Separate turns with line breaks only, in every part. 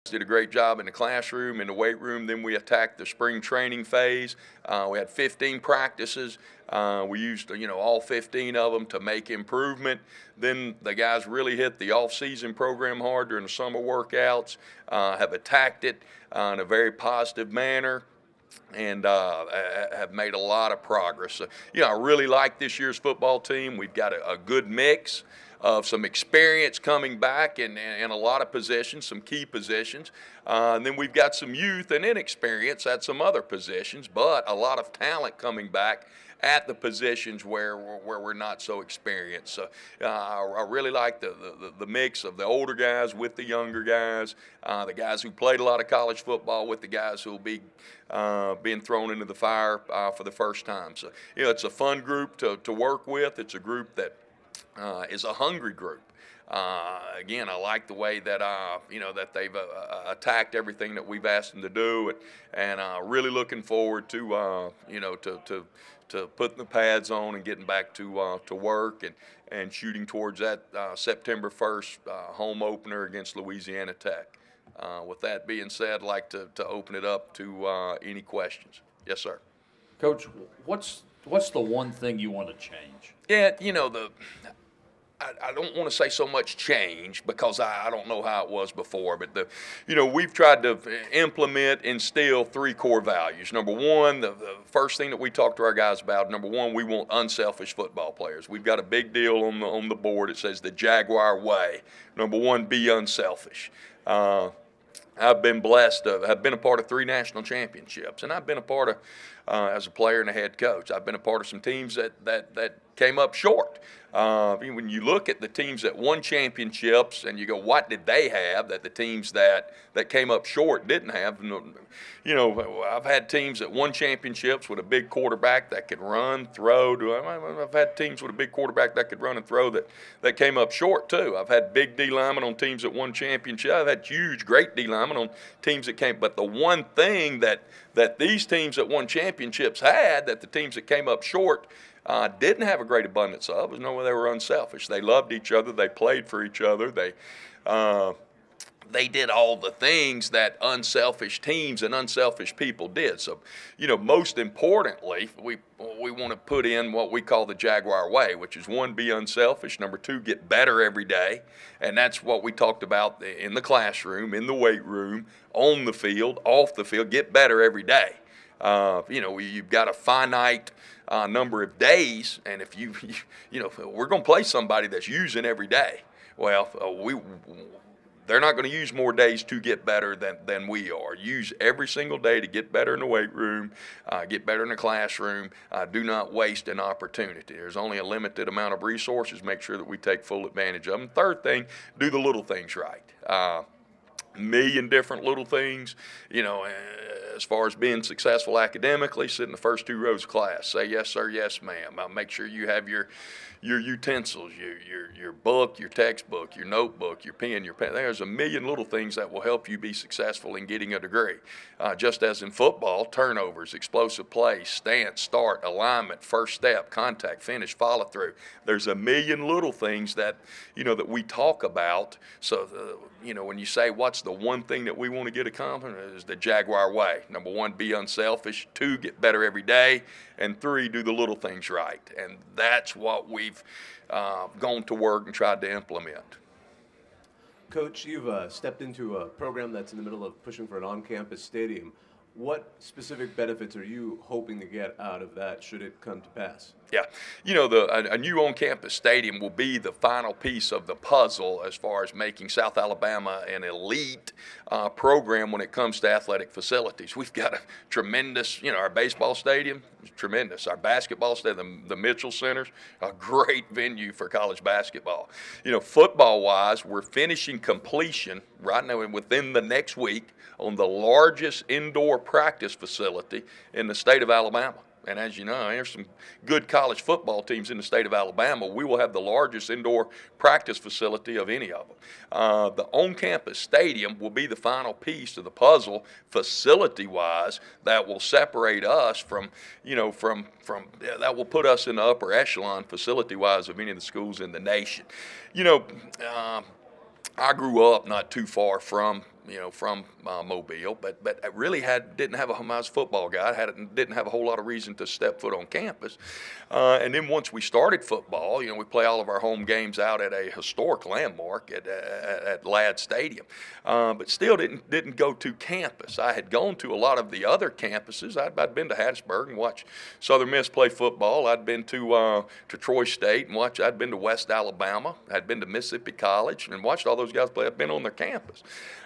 Did a great job in the classroom, in the weight room. Then we attacked the spring training phase. We had 15 practices. We used, all 15 of them to make improvement. Then the guys really hit the off-season program hard during the summer workouts, have attacked it in a very positive manner, and have made a lot of progress. So, I really like this year's football team. We've got a good mix of some experience coming back in a lot of positions, some key positions. And then we've got some youth and inexperience at some other positions, but a lot of talent coming back at the positions where we're not so experienced. So I really like the mix of the older guys with the younger guys, the guys who played a lot of college football with the guys who will be being thrown into the fire for the first time. So, it's a fun group to work with. It's a group that is a hungry group. Again, I like the way that that they've attacked everything that we've asked them to do, and really looking forward to to putting the pads on and getting back to work and shooting towards that September 1st home opener against Louisiana Tech. With that being said, I'd like to open it up to any questions. Yes, sir.
Coach, what's the one thing you want to change?
Yeah, I don't want to say so much change because I don't know how it was before, but we've tried to instill 3 core values. Number one, the first thing that we talk to our guys about, number one, we want unselfish football players. We've got a big deal on the board. It says the Jaguar way. Number one, be unselfish. I've been blessed to have been a part of 3 national championships, and I've been a part of, as a player and a head coach, I've been a part of some teams that came up short. When you look at the teams that won championships and you go, what did they have that the teams that came up short didn't have? I've had teams that won championships with a big quarterback that could run, throw. I've had teams with a big quarterback that could run and throw that came up short too. I've had big D linemen on teams that won championships. I've had huge, great D linemen on teams that came. But the one thing that these teams that won championships had that the teams that came up short didn't have a great abundance of was they were unselfish. They loved each other. They played for each other. They did all the things that unselfish teams and unselfish people did. So, most importantly, we want to put in what we call the Jaguar way, which is 1, be unselfish. Number 2, get better every day. And that's what we talked about in the classroom, in the weight room, on the field, off the field. Get better every day. You've got a finite number of days, and if we're going to play somebody that's using every day. Well, they're not going to use more days to get better than we are. Use every single day to get better in the weight room, get better in the classroom. Do not waste an opportunity. There's only a limited amount of resources. Make sure that we take full advantage of them. Third thing, do the little things right. Million different little things, as far as being successful academically, sit in the first 2 rows of class. Say yes, sir, yes, ma'am. Make sure you have your utensils, your book, your textbook, your notebook, your pen, your pen. There's a million little things that will help you be successful in getting a degree. Just as in football, turnovers, explosive plays, stance, start, alignment, first step, contact, finish, follow through. There's a million little things that that we talk about. So when you say what's the one thing that we want to get accomplished, is the Jaguar way. Number 1, be unselfish. 2, get better every day. And 3, do the little things right. And that's what we've gone to work and tried to implement.
Coach, you've stepped into a program that's in the middle of pushing for an on-campus stadium. What specific benefits are you hoping to get out of that should it come to pass?
Yeah, a new on-campus stadium will be the final piece of the puzzle as far as making South Alabama an elite program when it comes to athletic facilities. We've got a tremendous, our baseball stadium is tremendous. Our basketball stadium, the Mitchell Center's a great venue for college basketball. Football-wise, we're finishing completion right now within the next week on the largest indoor practice facility in the state of Alabama. And as you know, there's some good college football teams in the state of Alabama. We will have the largest indoor practice facility of any of them. The on-campus stadium will be the final piece of the puzzle, facility-wise, that will separate us from that will put us in the upper echelon, facility-wise, of any of the schools in the nation. I grew up not too far from from Mobile, but I really didn't have I was a football guy. Didn't have a whole lot of reason to step foot on campus. And then once we started football, we play all of our home games out at a historic landmark at Ladd Stadium, but still didn't go to campus. I had gone to a lot of the other campuses. I'd been to Hattiesburg and watched Southern Miss play football. I'd been to Troy State and I'd been to West Alabama. I'd been to Mississippi College and watched all those guys play. I've been on their campus.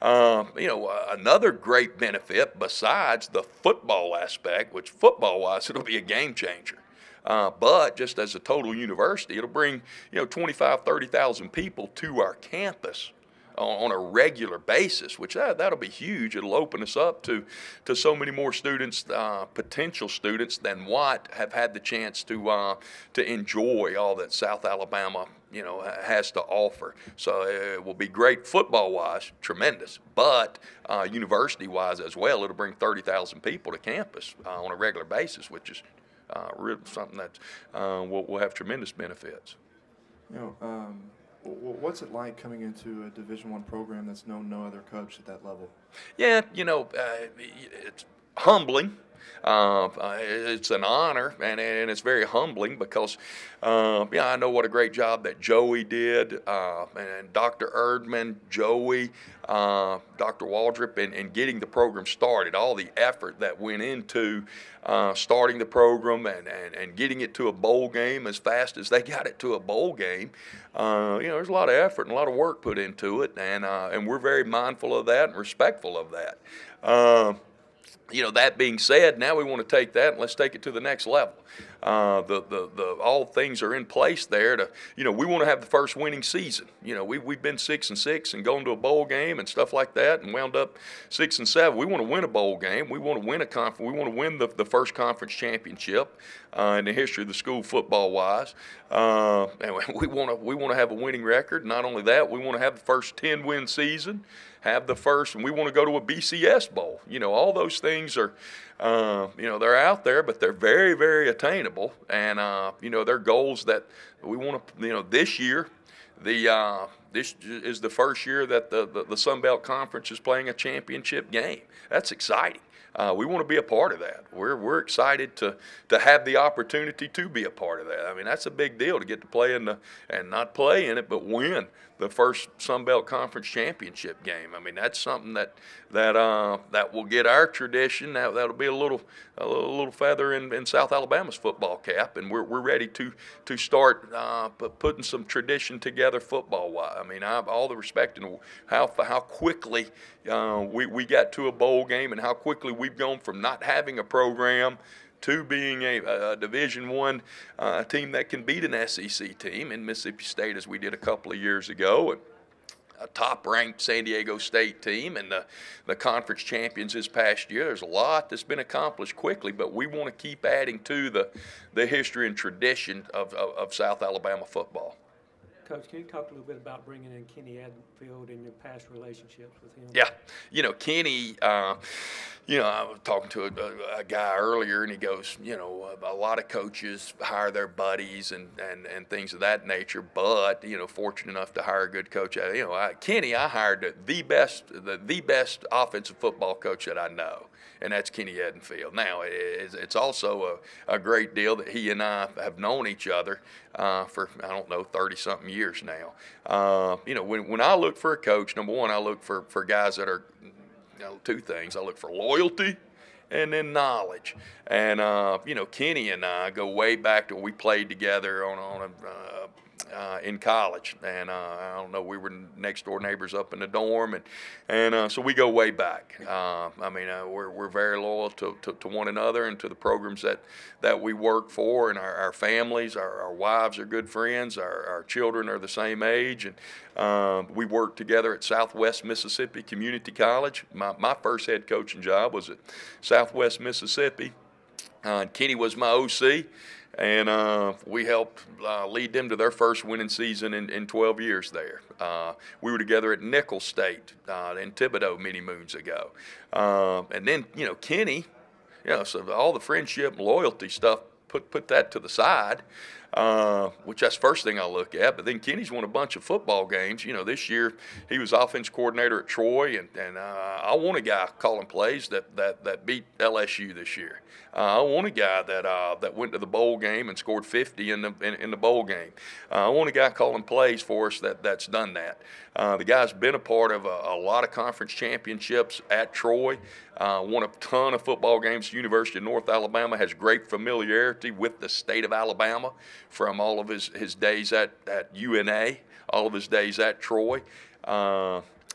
Another great benefit besides the football aspect, which football-wise it'll be a game changer. But just as a total university, it'll bring 25, 30,000 people to our campus on a regular basis, which that'll be huge. It'll open us up to so many more students, potential students, than what have had the chance to enjoy all that South Alabama has to offer. So it will be great football-wise, tremendous, but university-wise as well. It'll bring 30,000 people to campus on a regular basis, which is something that will have tremendous benefits.
What's it like coming into a Division I program that's known no other coach at that level?
Yeah, it's humbling. It's an honor, and it's very humbling because, I know what a great job that Joey did, and Dr. Erdman, Joey, Dr. Waldrop, in getting the program started, all the effort that went into starting the program and getting it to a bowl game as fast as they got it to a bowl game. There's a lot of effort and a lot of work put into it, and we're very mindful of that and respectful of that. That being said, now we want to take that and let's take it to the next level. All things are in place there to, we want to have the first winning season. We've been 6-6 and gone to a bowl game and stuff like that and wound up 6-7. We want to win a bowl game. We want to win a conference. We want to win the first conference championship in the history of the school football wise. And we want to have a winning record. Not only that, we want to have the first 10-win season. And we want to go to a BCS bowl. All those things are, they're out there, but they're very, very attainable. And, they're goals that we want to, this year, this is the first year that the Sun Belt Conference is playing a championship game. That's exciting. We want to be a part of that. We're excited to have the opportunity to be a part of that. I mean, that's a big deal to get to play and not play in it, but win the first Sun Belt Conference championship game. I mean, that's something that will get our tradition. That'll be a little feather in South Alabama's football cap, and we're ready to start putting some tradition together football-wise. I mean, I have all the respect in how quickly we got to a bowl game and how quickly we've gone from not having a program to being a Division I team that can beat an SEC team in Mississippi State, as we did a couple of years ago, and a top-ranked San Diego State team and the conference champions this past year. There's a lot that's been accomplished quickly, but we want to keep adding to the history and tradition of South Alabama football.
Coach, can you talk a little bit about bringing in Kenny Edenfield and your past relationships with him?
Yeah, Kenny, I was talking to a guy earlier, and he goes, a lot of coaches hire their buddies and things of that nature, but, fortunate enough to hire a good coach. Kenny, I hired the best offensive football coach that I know, and that's Kenny Edenfield. Now, it's also a great deal that he and I have known each other for, 30-something years now. When I look for a coach, number one, I look for guys that are, two things. I look for loyalty and then knowledge. And, Kenny and I go way back to when we played together in college, and we were next door neighbors up in the dorm, and so we go way back. We're very loyal to one another and to the programs that we work for, and our families, our wives are good friends, our children are the same age, and we worked together at Southwest Mississippi Community College. My first head coaching job was at Southwest Mississippi. Kenny was my OC. And we helped lead them to their first winning season in 12 years there. We were together at Nicholls State in Thibodaux many moons ago. And then, Kenny, so all the friendship and loyalty stuff, put that to the side. which that's the first thing I look at. But then Kenny's won a bunch of football games. This year he was offense coordinator at Troy, and I want a guy calling plays that beat LSU this year. I want a guy that went to the bowl game and scored 50 in the bowl game. I want a guy calling plays for us that's done that. The guy's been a part of a lot of conference championships at Troy. Won a ton of football games at the University of North Alabama, has great familiarity with the state of Alabama from all of his days at UNA, all of his days at Troy.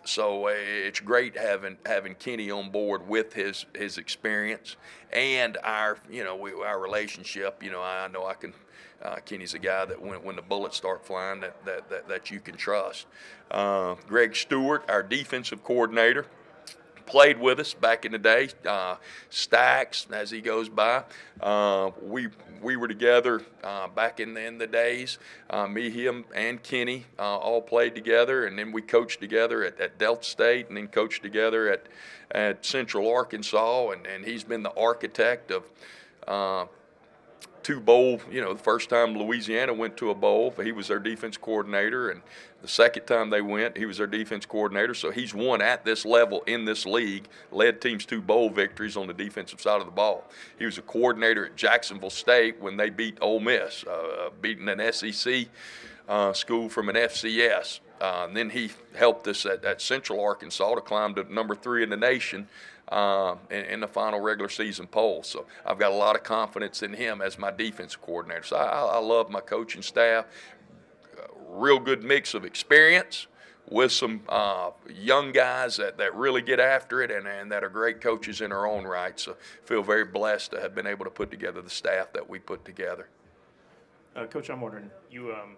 So it's great having Kenny on board with his experience and our relationship. I know I can. Kenny's a guy that when the bullets start flying that you can trust. Greg Stewart, our defensive coordinator, played with us back in the day. Stacks, as he goes by. We were together back in the days. Me, him, and Kenny all played together, and then we coached together at Delta State, and then coached together at Central Arkansas. And he's been the architect of 2 bowl, the first time Louisiana went to a bowl, he was their defense coordinator, and the second time they went, he was their defense coordinator. So he's won at this level in this league, led teams to bowl victories on the defensive side of the ball. He was a coordinator at Jacksonville State when they beat Ole Miss, beating an SEC school from an FCS. And then he helped us at Central Arkansas to climb to number 3 in the nation in the final regular season poll. So I've got a lot of confidence in him as my defensive coordinator. So I love my coaching staff. Real good mix of experience with some young guys that really get after it and that are great coaches in their own right. So feel very blessed to have been able to put together the staff that we put together.
Coach, I'm wondering,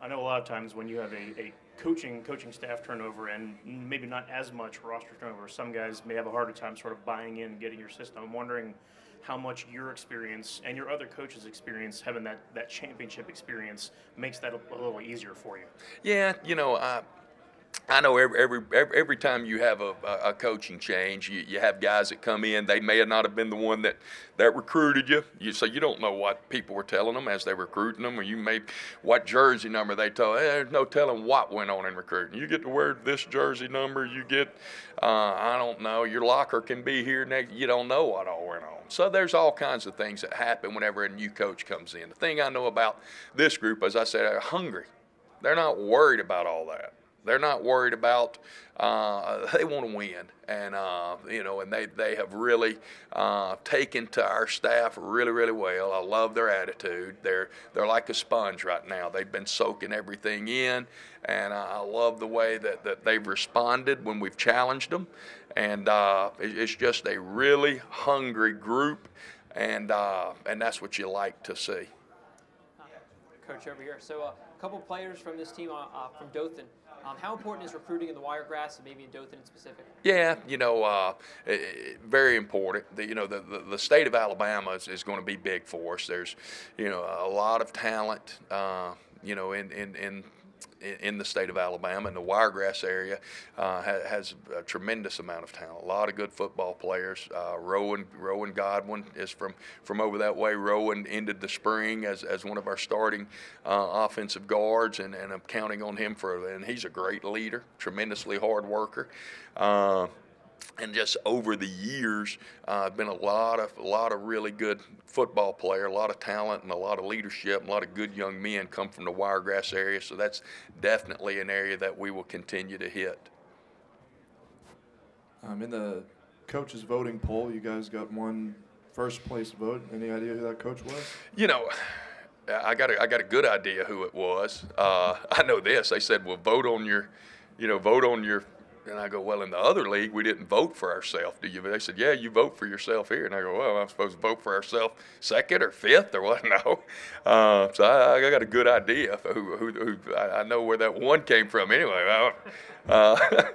I know a lot of times when you have a coaching staff turnover and maybe not as much roster turnover, some guys may have a harder time sort of buying in and getting your system. I'm wondering how much your experience and your other coaches' experience, having that championship experience, makes that a little easier for you.
Yeah, I know every time you have a coaching change, you have guys that come in. They may not have been the one that recruited you. So you don't know what people were telling them as they were recruiting them, or what jersey number they told. There's no telling what went on in recruiting. You get to wear this jersey number. You get, I don't know, your locker can be here next. You don't know what all went on. So there's all kinds of things that happen whenever a new coach comes in. The thing I know about this group, as I said, they're hungry. They're not worried about all that. They're not worried about, they want to win. And, and they have really taken to our staff really, really well. I love their attitude. They're like a sponge right now. They've been soaking everything in. And I love the way that they've responded when we've challenged them. And it's just a really hungry group. And that's what you like to see.
Coach over here. So a couple players from this team from Dothan. How important is recruiting in the Wiregrass and maybe in Dothan in specific?
Yeah, very important. The state of Alabama is going to be big for us. There's, a lot of talent, in the state of Alabama, and the Wiregrass area has a tremendous amount of talent. A lot of good football players. Rowan Godwin is from over that way. Rowan ended the spring as one of our starting offensive guards, and I'm counting on him and he's a great leader, tremendously hard worker. And just over the years, been a lot of really good football player, a lot of talent, and a lot of leadership, and a lot of good young men come from the Wiregrass area. So that's definitely an area that we will continue to hit.
In the coaches voting poll, you guys got one first place vote. Any idea who that coach was?
I got a good idea who it was. I know this. They said, well, vote on your. And I go, well, in the other league, we didn't vote for ourselves, do you? They said, yeah, you vote for yourself here. And I go, well, I'm supposed to vote for ourselves second or fifth or what? No. So I got a good idea of who I know where that one came from anyway. I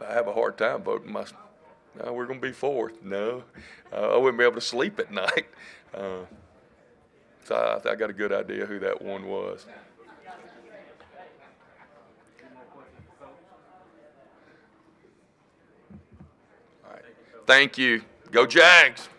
have a hard time voting we're going to be fourth. No. I wouldn't be able to sleep at night. So I got a good idea who that one was. Thank you. Go Jags.